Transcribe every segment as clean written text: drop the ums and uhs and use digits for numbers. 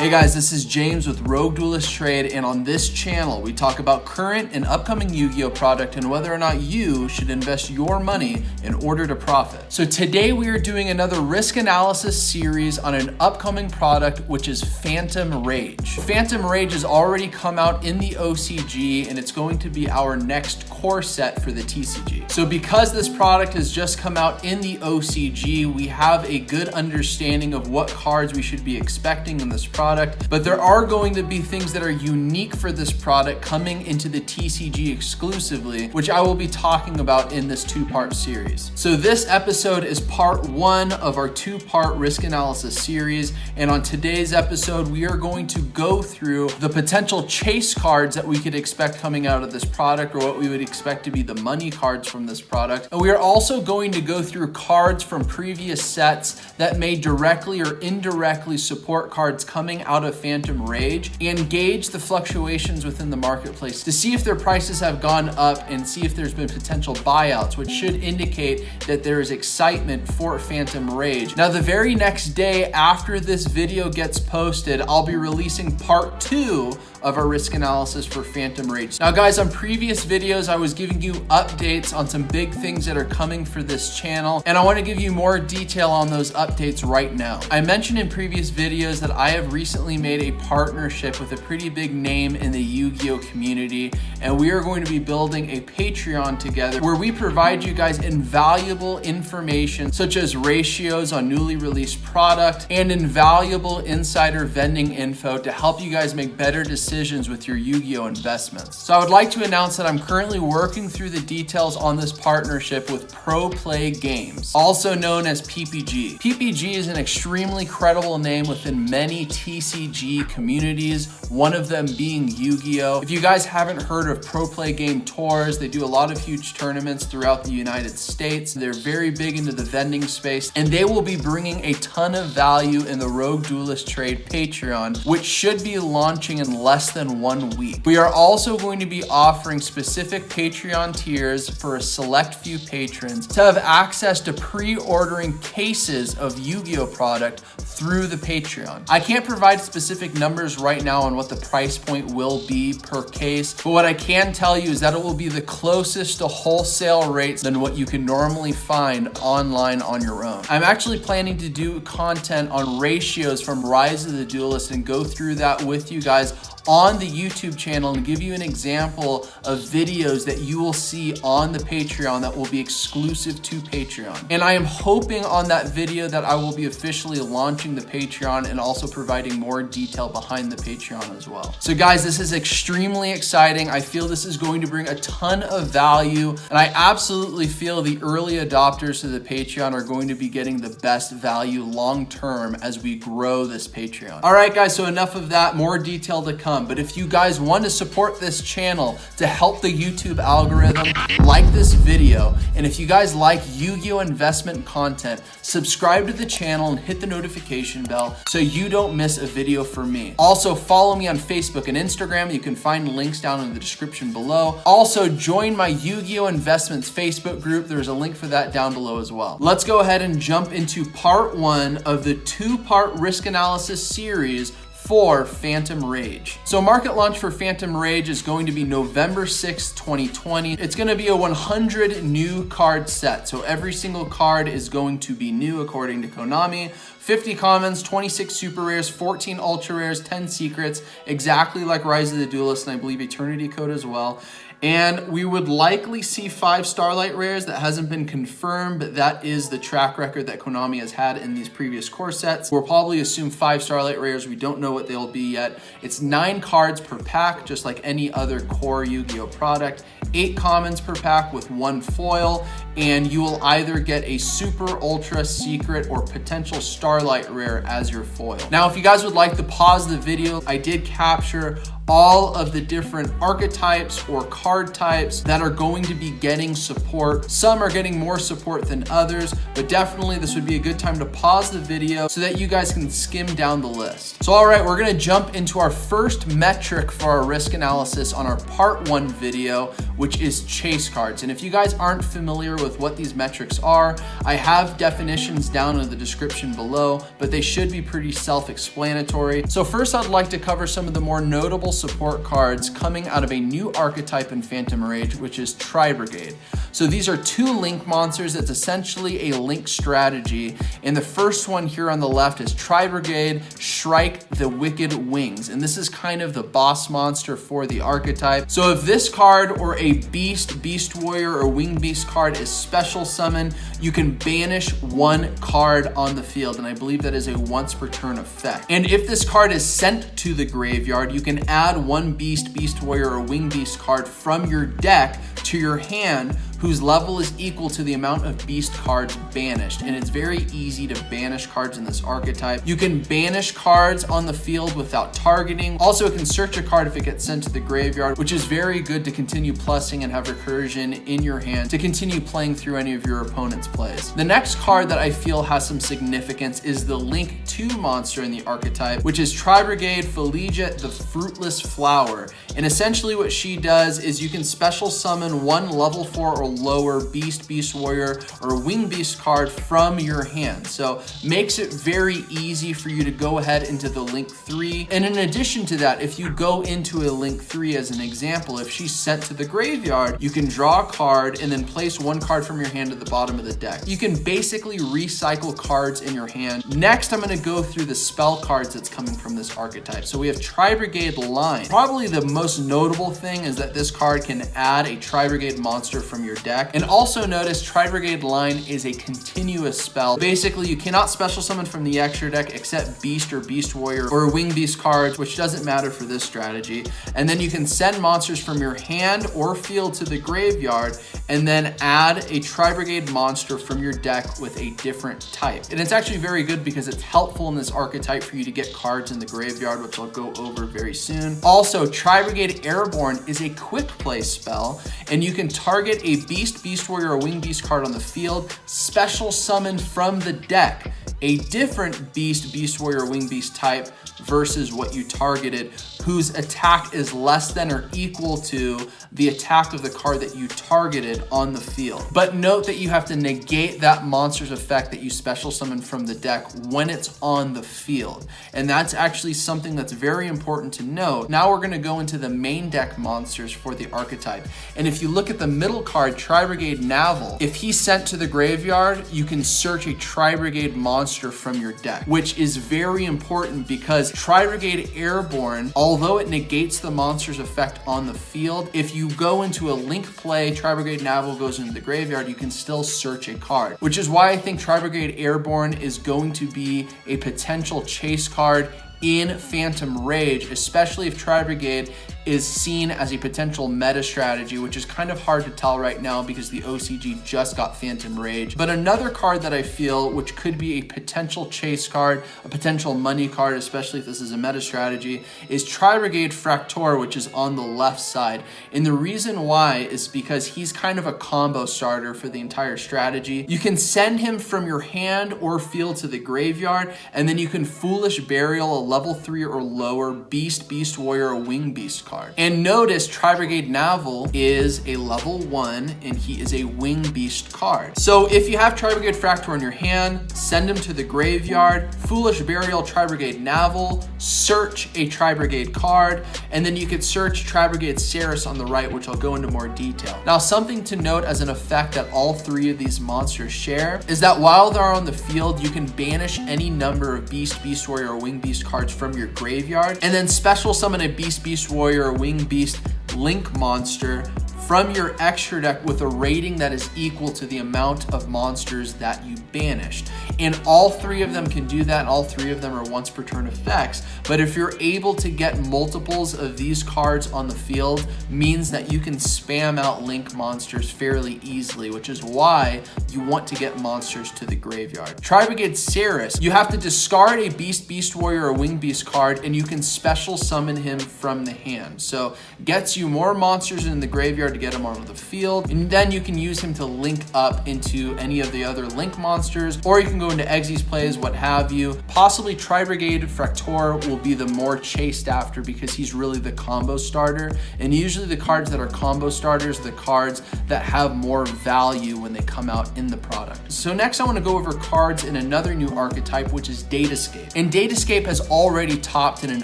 Hey guys, this is James with RogueDuelist Trade, and on this channel we talk about current and upcoming Yu-Gi-Oh product and whether or not you should invest your money in order to profit. So today we are doing another risk analysis series on an upcoming product, which is Phantom Rage. Phantom Rage has already come out in the OCG and it's going to be our next core set for the TCG. So because this product has just come out in the OCG, we have a good understanding of what cards we should be expecting in this product. But there are going to be things that are unique for this product coming into the TCG exclusively, which I will be talking about in this two-part series. So this episode is part one of our two-part risk analysis series. And on today's episode, we are going to go through the potential chase cards that we could expect coming out of this product, or what we would expect to be the money cards from this product. And we are also going to go through cards from previous sets that may directly or indirectly support cards coming out of Phantom Rage and gauge the fluctuations within the marketplace to see if their prices have gone up and see if there's been potential buyouts, which should indicate that there is excitement for Phantom Rage. Now, the very next day after this video gets posted, I'll be releasing part two of our risk analysis for Phantom Rage. Now guys, on previous videos, I was giving you updates on some big things that are coming for this channel, and I want to give you more detail on those updates right now. I mentioned in previous videos that I have recently made a partnership with a pretty big name in the Yu-Gi-Oh community, and we are going to be building a Patreon together where we provide you guys invaluable information such as ratios on newly released product and invaluable insider vending info to help you guys make better decisions with your Yu-Gi-Oh investments. So I would like to announce that I'm currently working through the details on this partnership with Pro Play Games, also known as PPG. PPG is an extremely credible name within many TCG communities, one of them being Yu-Gi-Oh. If you guys haven't heard of Pro Play Game Tours, they do a lot of huge tournaments throughout the United States. They're very big into the vending space, and they will be bringing a ton of value in the RogueDuelist Trade Patreon, which should be launching in less than 1 week. We are also going to be offering specific Patreon tiers for a select few patrons to have access to pre-ordering cases of Yu-Gi-Oh product through the Patreon. I can't provide specific numbers right now on what the price point will be per case, but what I can tell you is that it will be the closest to wholesale rates than what you can normally find online on your own. I'm actually planning to do content on ratios from Rise of the Duelist and go through that with you guys on the YouTube channel and give you an example of videos that you will see on the Patreon that will be exclusive to Patreon. And I am hoping on that video that I will be officially launching the Patreon and also providing more detail behind the Patreon as well. So guys, this is extremely exciting. I feel this is going to bring a ton of value, and I absolutely feel the early adopters to the Patreon are going to be getting the best value long-term as we grow this Patreon. All right guys, so enough of that, more detail to come. But if you guys want to support this channel to help the YouTube algorithm, like this video. And if you guys like Yu-Gi-Oh investment content, subscribe to the channel and hit the notification bell so you don't miss a video from me. Also, follow me on Facebook and Instagram. You can find links down in the description below. Also, join my Yu-Gi-Oh investments Facebook group. There's a link for that down below as well. Let's go ahead and jump into part one of the two-part risk analysis series for Phantom Rage. So market launch for Phantom Rage is going to be November 6th, 2020. It's going to be a 100 new card set. So every single card is going to be new according to Konami. 50 commons, 26 super rares, 14 ultra rares, 10 secrets, exactly like Rise of the Duelist, and I believe Eternity Code as well. And we would likely see 5 Starlight rares. That hasn't been confirmed, but that is the track record that Konami has had in these previous core sets. We'll probably assume 5 Starlight rares. We don't know what they'll be yet. It's 9 cards per pack, just like any other core Yu-Gi-Oh product. 8 commons per pack with 1 foil, and you will either get a super, ultra, secret, or potential Starlight rare as your foil. Now, if you guys would like to pause the video, I did capture all of the different archetypes or card types that are going to be getting support. Some are getting more support than others, but definitely this would be a good time to pause the video so that you guys can skim down the list. So all right, we're gonna jump into our first metric for our risk analysis on our part one video, which is chase cards. And if you guys aren't familiar with what these metrics are, I have definitions down in the description below, but they should be pretty self-explanatory. So first, I'd like to cover some of the more notable support cards coming out of a new archetype in Phantom Rage, which is Brigade. So these are 2 link monsters. It's essentially a link strategy. And the first one here on the left is Brigade Shrike the Wicked Wings. And this is kind of the boss monster for the archetype. So if this card or a beast, beast warrior, or wing beast card is special summon, you can banish 1 card on the field. And I believe that is a once per turn effect. And if this card is sent to the graveyard, you can add 1 beast, beast warrior, or wing beast card from your deck to your hand, whose level is equal to the amount of beast cards banished. And it's very easy to banish cards in this archetype. You can banish cards on the field without targeting. Also, it can search a card if it gets sent to the graveyard, which is very good to continue plussing and have recursion in your hand to continue playing through any of your opponent's plays. The next card that I feel has some significance is the Link 2 monster in the archetype, which is Brigade Felicia the Fruitless Flower. And essentially what she does is you can special summon 1 level 4 or lower beast, beast warrior, or wing beast card from your hand. So makes it very easy for you to go ahead into the Link 3. And in addition to that, if you go into a Link 3 as an example, if she's sent to the graveyard, you can draw a card and then place 1 card from your hand at the bottom of the deck. You can basically recycle cards in your hand. Next, I'm going to go through the spell cards that's coming from this archetype. So we have Brigade Line. Probably the most notable thing is that this card can add a Brigade monster from your deck. And also notice Brigade Line is a continuous spell. Basically, you cannot special summon from the extra deck except beast or beast warrior or wing beast cards, which doesn't matter for this strategy. And then you can send monsters from your hand or field to the graveyard and then add a Brigade monster from your deck with a different type. And it's actually very good because it's helpful in this archetype for you to get cards in the graveyard, which I'll go over very soon. Also, Brigade Airborne is a quick play spell, and you can target a beast, beast warrior, or wing beast card on the field, special summon from the deck a different beast, beast warrior, or wing beast type versus what you targeted, whose attack is less than or equal to the attack of the card that you targeted on the field. But note that you have to negate that monster's effect that you special summon from the deck when it's on the field. And that's actually something that's very important to note. Now we're gonna go into the main deck monsters for the archetype. And if you look at the middle card, Brigade Naval, if he's sent to the graveyard, you can search a Brigade monster from your deck, which is very important because Brigade Airborne, although it negates the monster's effect on the field, if you go into a link play, Brigade Naval goes into the graveyard, you can still search a card, which is why I think Brigade Airborne is going to be a potential chase card in Phantom Rage, especially if Brigade is seen as a potential meta strategy, which is kind of hard to tell right now because the OCG just got Phantom Rage. But another card that I feel which could be a potential chase card, a potential money card, especially if this is a meta strategy, is Brigade Fractor, which is on the left side. And the reason why is because he's kind of a combo starter for the entire strategy. You can send him from your hand or field to the graveyard, and then you can Foolish Burial a level 3 or lower beast, beast warrior, or wing beast card. And notice Brigade Naval is a level 1 and he is a wing beast card. So if you have Brigade Fractor in your hand, send him to the graveyard, Foolish Burial Brigade Naval, search a Brigade card, and then you could search Brigade Ceres on the right, which I'll go into more detail. Now, something to note as an effect that all 3 of these monsters share is that while they're on the field, you can banish any number of beast, beast warrior, or wing beast cards from your graveyard, and then special summon a beast, beast warrior, or wing beast link monster from your extra deck with a rating that is equal to the amount of monsters that you banished. And all 3 of them can do that, and all 3 of them are once per turn effects. But if you're able to get multiples of these cards on the field, means that you can spam out link monsters fairly easily, which is why you want to get monsters to the graveyard. Brigade Ceres, you have to discard a beast, beast warrior, or wing beast card, and you can special summon him from the hand. So gets you more monsters in the graveyard to get him onto the field, and then you can use him to link up into any of the other link monsters, or you can go go into Eggsy's plays, what have you. Possibly Tri-Brigade Fractor will be the more chased after because he's really the combo starter. And usually the cards that are combo starters are the cards that have more value when they come out in the product. So next I want to go over cards in another new archetype, which is Datascape. And Datascape has already topped in an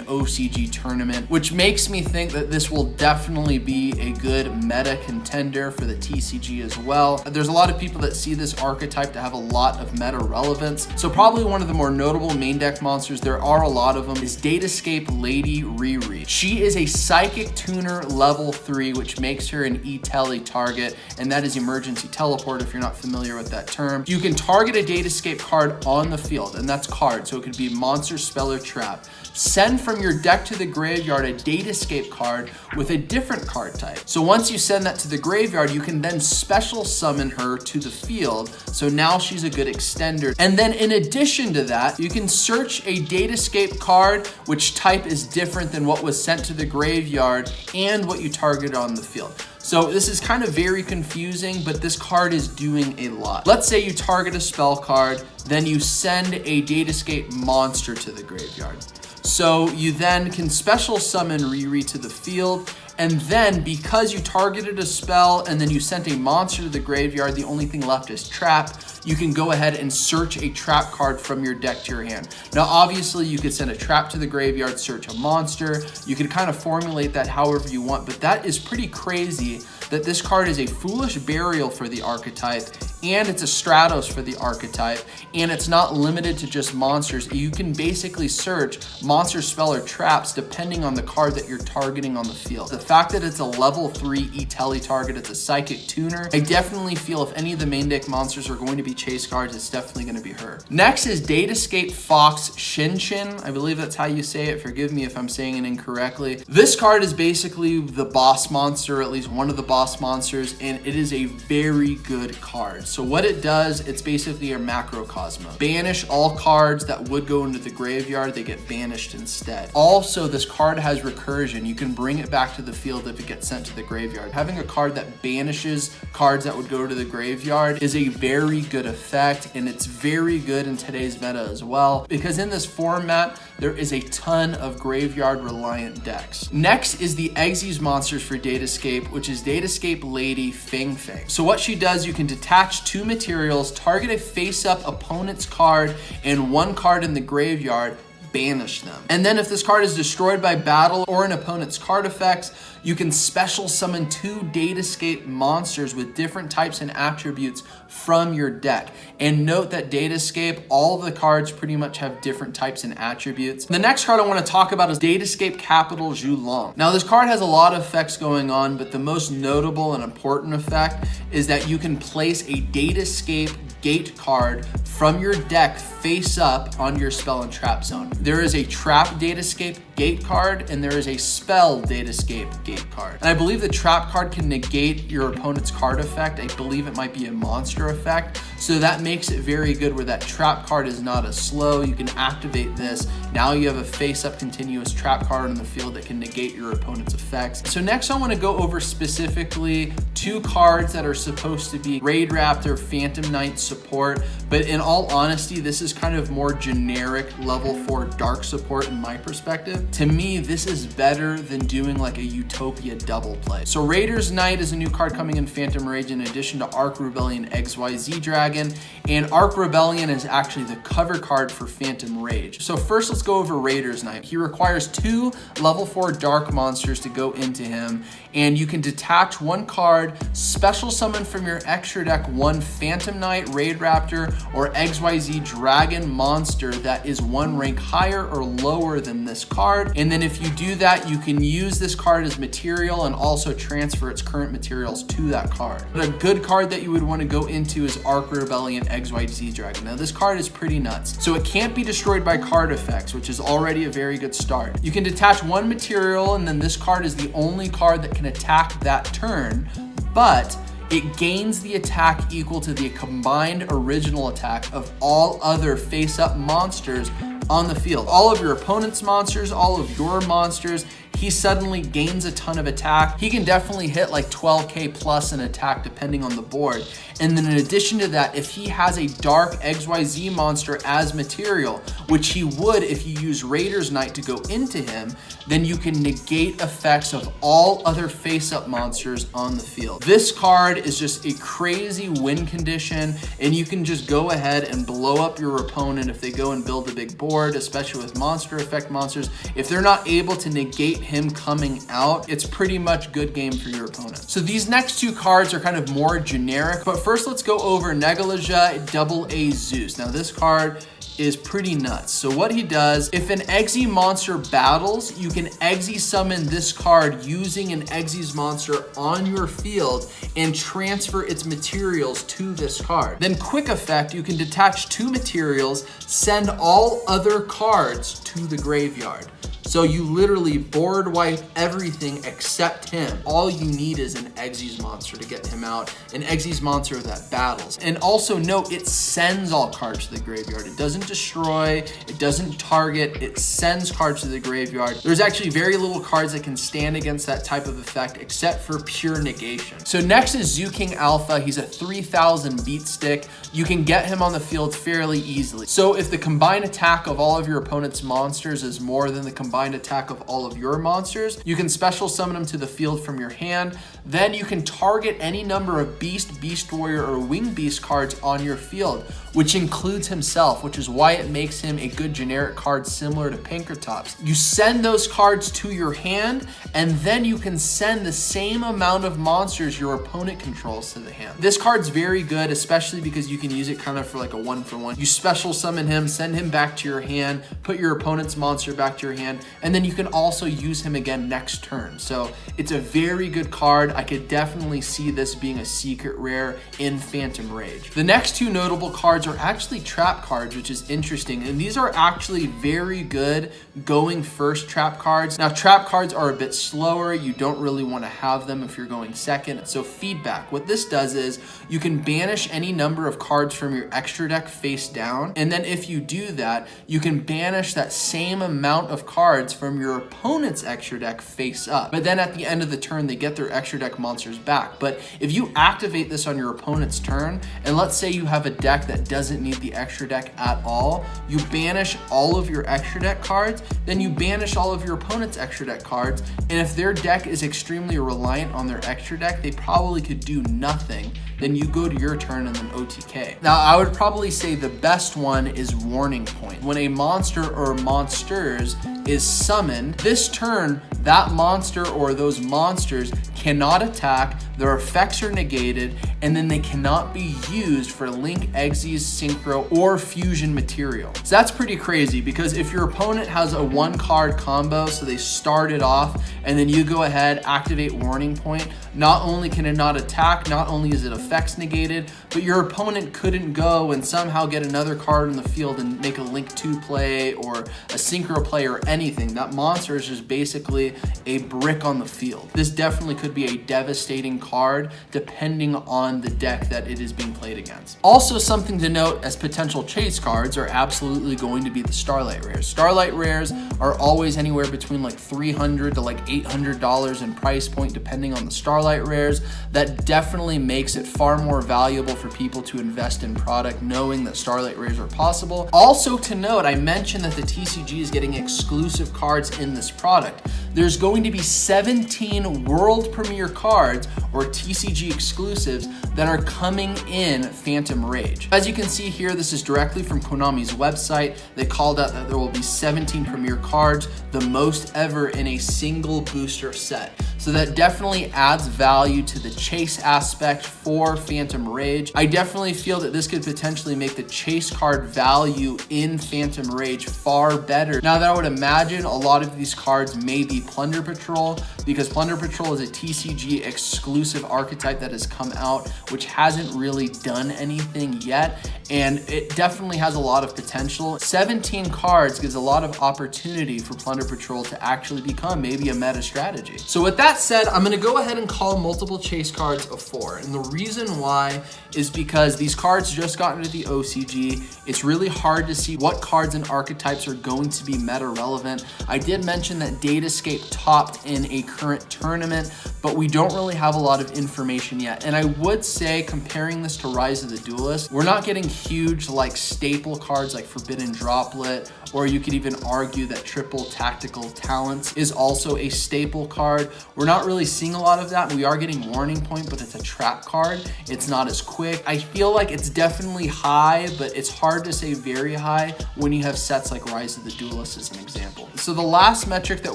OCG tournament, which makes me think that this will definitely be a good meta contender for the TCG as well. There's a lot of people that see this archetype to have a lot of meta relevance. So probably one of the more notable main deck monsters, there are a lot of them, is Datascape Lady Riri. She is a Psychic Tuner level 3, which makes her an E-Tele target, and that is Emergency Teleport if you're not familiar with that term. You can target a Datascape card on the field, and that's card, so it could be monster, spell, or trap. Send from your deck to the graveyard a Datascape card with a different card type. So once you send that to the graveyard, you can then special summon her to the field, so now she's a good extender. And then in addition to that, you can search a Datascape card which type is different than what was sent to the graveyard and what you targeted on the field. So this is kind of very confusing, but this card is doing a lot. Let's say you target a spell card, then you send a Datascape monster to the graveyard. So you then can special summon Riri to the field, and then because you targeted a spell and then you sent a monster to the graveyard, the only thing left is trap, you can go ahead and search a trap card from your deck to your hand. Now obviously you could send a trap to the graveyard, search a monster, you could kind of formulate that however you want, but that is pretty crazy that this card is a Foolish Burial for the archetype, and it's a Stratos for the archetype, and it's not limited to just monsters. You can basically search monster, spell, or traps depending on the card that you're targeting on the field. The fact that it's a level 3 E-Tele target, it's a Psychic Tuner, I definitely feel if any of the main deck monsters are going to be chase cards, it's definitely going to be her. Next is Datascape Fox Shinshin. I believe that's how you say it. Forgive me if I'm saying it incorrectly. This card is basically the boss monster, at least one of the boss monsters, and it is a very good card. So what it does, it's basically a macrocosm. Banish all cards that would go into the graveyard, they get banished instead. Also, this card has recursion. You can bring it back to the field if it gets sent to the graveyard. Having a card that banishes cards that would go to the graveyard is a very good effect, and it's very good in today's meta as well, because in this format, there is a ton of graveyard reliant decks. Next is the Eggsy's monsters for Datascape, which is Datascape Lady Fing Fang. So what she does, you can detach 2 materials, target a face-up opponent's card and 1 card in the graveyard, banish them. And then if this card is destroyed by battle or an opponent's card effects, you can special summon 2 Datascape monsters with different types and attributes from your deck. And note that Datascape, all of the cards pretty much have different types and attributes. The next card I want to talk about is Datascape Capital Zhulong. Now this card has a lot of effects going on, but the most notable and important effect is that you can place a Datascape gate card from your deck face up on your spell and trap zone. There is a trap Datascape gate card and there is a spell Datascape gate card. And I believe the trap card can negate your opponent's card effect. I believe it might be a monster effect. So that makes it very good where that trap card is not as slow. You can activate this. Now you have a face up continuous trap card on the field that can negate your opponent's effects. So next I want to go over specifically 2 cards that are supposed to be Raid Raptor Phantom Knight support, but in all honesty, this is kind of more generic level 4 dark support in my perspective. To me, this is better than doing like a Utopia double play. So Raider's Knight is a new card coming in Phantom Rage in addition to Arc Rebellion XYZ Dragon, and Arc Rebellion is actually the cover card for Phantom Rage. So first let's go over Raider's Knight. He requires 2 level 4 dark monsters to go into him, and you can detach 1 card, special summon from your extra deck 1 Phantom Knight, Raid Raptor, or XYZ Dragon monster that is 1 rank higher or lower than this card. And then if you do that, you can use this card as material and also transfer its current materials to that card. But a good card that you would want to go into is Arc Rebellion XYZ Dragon. Now this card is pretty nuts. So it can't be destroyed by card effects, which is already a very good start. You can detach 1 material, and then this card is the only card that can attack that turn, but it gains the attack equal to the combined original attack of all other face-up monsters on the field. All of your opponent's monsters, all of your monsters, he suddenly gains a ton of attack. He can definitely hit like 12k plus in attack depending on the board. And then in addition to that, if he has a dark XYZ monster as material, which he would if you use Raider's Knight to go into him, then you can negate effects of all other face-up monsters on the field. This card is just a crazy win condition, and you can just go ahead and blow up your opponent if they go and build a big board, especially with monster effect monsters. If they're not able to negate him coming out, it's pretty much good game for your opponent. So these next two cards are kind of more generic, but first let's go over Yugioh AA-Zeus. Now this card is pretty nuts. So what he does, if an Eggsy monster battles, you can Eggsy summon this card using an Eggsy's monster on your field and transfer its materials to this card. Then quick effect, you can detach 2 materials, send all other cards to the graveyard. So you literally board wipe everything except him. All you need is an Eggsy's monster to get him out, an Eggsy's monster that battles. And also note, it sends all cards to the graveyard. It doesn't destroy, it doesn't target, it sends cards to the graveyard. There's actually very little cards that can stand against that type of effect except for pure negation. So next is Zooking Alpha. He's a 3000 beat stick. You can get him on the field fairly easily. So if the combined attack of all of your opponent's monsters is more than the combined attack of all of your monsters, you can special summon them to the field from your hand. Then you can target any number of Beast, Beast Warrior, or Wing Beast cards on your field, which includes himself, which is why it makes him a good generic card similar to Pinkertops. You send those cards to your hand, and then you can send the same amount of monsters your opponent controls to the hand. This card's very good, especially because you can use it kind of for like a 1-for-1. You special summon him, send him back to your hand, put your opponent's monster back to your hand, and then you can also use him again next turn. So it's a very good card. I could definitely see this being a secret rare in Phantom Rage. The next two notable cards are actually trap cards, which is interesting. And these are actually very good going first trap cards. Now, trap cards are a bit slower. You don't really want to have them if you're going second. So feedback, what this does is you can banish any number of cards from your extra deck face down. And then if you do that, you can banish that same amount of cards from your opponent's extra deck face up. But then at the end of the turn, they get their extra deck monsters back. But if you activate this on your opponent's turn, and let's say you have a deck that doesn't need the extra deck at all, you banish all of your extra deck cards, then you banish all of your opponent's extra deck cards, and if their deck is extremely reliant on their extra deck, they probably could do nothing. Then you go to your turn and then OTK. Now, I would probably say the best one is Warning Point. When a monster or monsters is summoned, this turn, that monster or those monsters cannot attack, their effects are negated, and then they cannot be used for Link, Eggsy's, Synchro, or Fusion material. So that's pretty crazy, because if your opponent has a 1-card combo, so they start it off, and then you go ahead, activate Warning Point, not only can it not attack, not only is it effects negated, but your opponent couldn't go and somehow get another card in the field and make a Link 2 play or a Synchro play or anything. That monster is just basically a brick on the field. This definitely could be a devastating card depending on the deck that it is being played against. Also, something to note as potential chase cards are absolutely going to be the Starlight Rares. Starlight Rares are always anywhere between like $300 to like $800 in price point depending on the Starlight Rares. That definitely makes it far more valuable for people to invest in product knowing that Starlight Rares are possible. Also to note, I mentioned that the TCG is getting exclusive cards in this product. There's going to be 17 world premiere cards or TCG exclusives that are coming in Phantom Rage. As you can see here, this is directly from Konami's website. They called out that there will be 17 premiere cards, the most ever in a single booster set. So that definitely adds value to the chase aspect for Phantom Rage. I definitely feel that this could potentially make the chase card value in Phantom Rage far better. Now that I would imagine a lot of these cards may be Plunder Patrol, because Plunder Patrol is a TCG exclusive archetype that has come out, which hasn't really done anything yet, and it definitely has a lot of potential. 17 cards gives a lot of opportunity for Plunder Patrol to actually become maybe a meta strategy. So with that that said, I'm gonna go ahead and call multiple chase cards a 4. And the reason why is because these cards just got into the OCG. It's really hard to see what cards and archetypes are going to be meta relevant. I did mention that Datascape topped in a current tournament, but we don't really have a lot of information yet. And I would say, comparing this to Rise of the Duelist, we're not getting huge like staple cards like Forbidden Droplet, or you could even argue that Triple Tactical Talents is also a staple card. We're not really seeing a lot of that. We are getting Warning Point, but it's a trap card. It's not as quick. I feel like it's definitely high, but it's hard to say very high when you have sets like Rise of the Duelist as an example. So the last metric that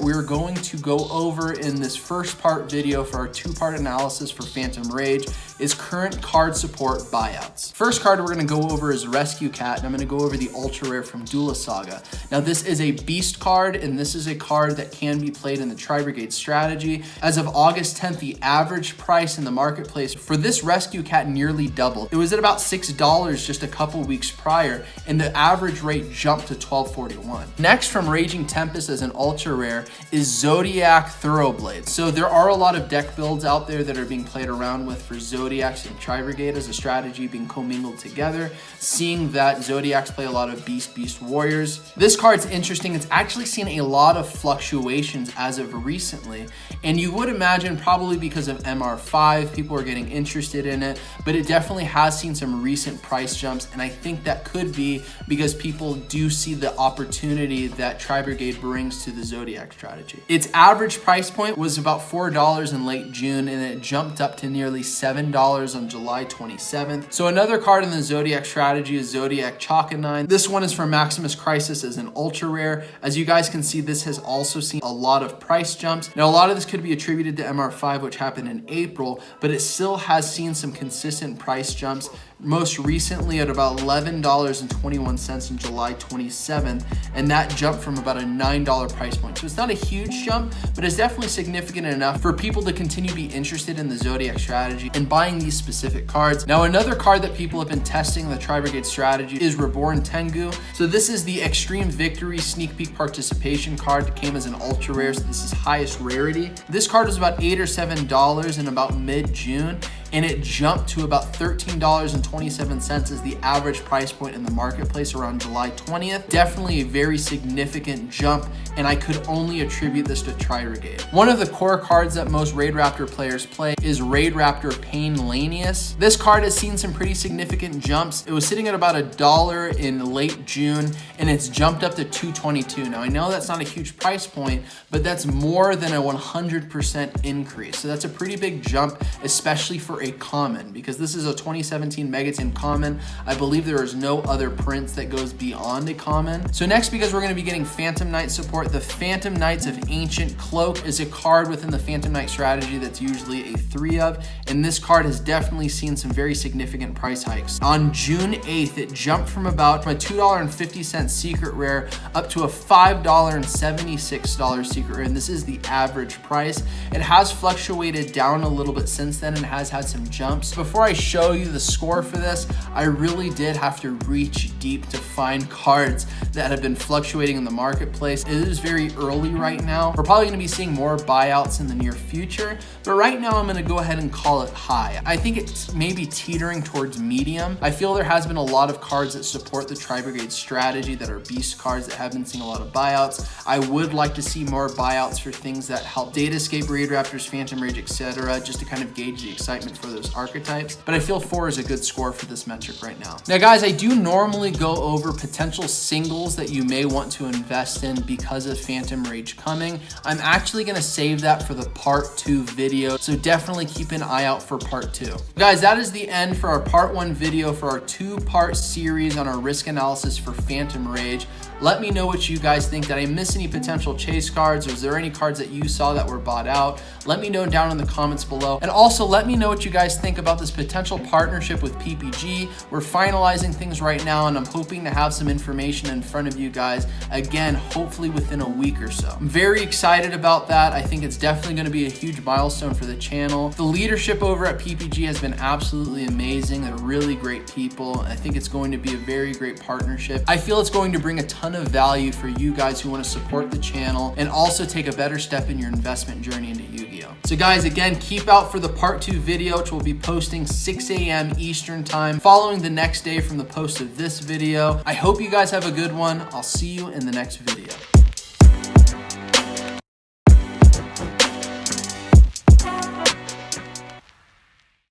we're going to go over in this first part video for our 2-part analysis for Phantom Rage is current card support buyouts. First card we're gonna go over is Rescue Cat, and I'm gonna go over the ultra rare from Duelist Saga. Now this is a beast card, and this is a card that can be played in the Tri-Brigade strategy. As of August 10th, the average price in the marketplace for this Rescue Cat nearly doubled. It was at about $6 just a couple weeks prior, and the average rate jumped to $12.41. Next, from Raging Tempest as an ultra rare is Zodiac Thoroughblade. So there are a lot of deck builds out there that are being played around with for Zodiacs and Tri-Brigade as a strategy being commingled together, seeing that Zodiacs play a lot of Beast Warriors. This card's interesting. It's actually seen a lot of fluctuations as of recently, and you would imagine probably because of MR5, people are getting interested in it, but it definitely has seen some recent price jumps, and I think that could be because people do see the opportunity that Tri-Brigade brings to the Zodiac strategy. Its average price point was about $4 in late June, and it jumped up to nearly $7 on July 27th. So another card in the Zodiac strategy is Zodiac Chalkanine. This one is from Maximus Crisis as an ultra rare. As you guys can see, this has also seen a lot of price jumps. Now, a lot of this could be attributed to MR5, which happened in April, but it still has seen some consistent price jumps, most recently at about $11.21 on July 27th, and that jumped from about a $9 price point. So it's not a huge jump, but it's definitely significant enough for people to continue to be interested in the Zodiac strategy and buying these specific cards. Now, another card that people have been testing the Tri-Brigade strategy is Reborn Tengu. So this is the Extreme Victory Sneak Peek Participation card that came as an ultra rare, so this is highest rarity. This card was about $8 or $7 in about mid-June, and it jumped to about $13.27 as the average price point in the marketplace around July 20th. Definitely a very significant jump, and I could only attribute this to Tri-Brigade. One of the core cards that most Raid Raptor players play is Raid Raptor Pain Lanius. This card has seen some pretty significant jumps. It was sitting at about $1 in late June, and it's jumped up to $2.22. Now, I know that's not a huge price point, but that's more than a 100% increase. So that's a pretty big jump, especially for a common, because this is a 2017 Megatin common. I believe there is no other prints that goes beyond a common. So next, because we're going to be getting Phantom Knight support, the Phantom Knights of Ancient Cloak is a card within the Phantom Knight strategy that's usually a 3 of, and this card has definitely seen some very significant price hikes. On June 8th, it jumped from about a $2.50 secret rare up to a $5.76 secret rare, and this is the average price. It has fluctuated down a little bit since then and has had some jumps. Before I show you the score for this, I really did have to reach deep to find cards that have been fluctuating in the marketplace. It is very early right now. We're probably going to be seeing more buyouts in the near future, but right now I'm going to go ahead and call it high. I think it's maybe teetering towards medium. I feel there has been a lot of cards that support the Tri-Brigade strategy that are beast cards that have been seeing a lot of buyouts. I would like to see more buyouts for things that help Datascape, Raid Raptors, Phantom Rage, etc., just to kind of gauge the excitement for those archetypes, but I feel 4 is a good score for this metric right now. Now guys, I do normally go over potential singles that you may want to invest in because of Phantom Rage coming. I'm actually going to save that for the part 2 video, so definitely keep an eye out for part 2. Guys, that is the end for our part 1 video for our 2-part series on our risk analysis for Phantom Rage. Let me know what you guys think. Did I miss any potential chase cards, or is there any cards that you saw that were bought out? Let me know down in the comments below. And also let me know what you guys think about this potential partnership with PPG. We're finalizing things right now, and I'm hoping to have some information in front of you guys, again, hopefully within a week or so. I'm very excited about that. I think it's definitely going to be a huge milestone for the channel. The leadership over at PPG has been absolutely amazing. They're really great people. I think it's going to be a very great partnership. I feel it's going to bring a ton of value for you guys who want to support the channel and also take a better step in your investment journey into Yu-Gi-Oh! So guys, again, keep out for the part 2 video, which we'll be posting 6 a.m. Eastern time, following the next day from the post of this video. I hope you guys have a good one. I'll see you in the next video.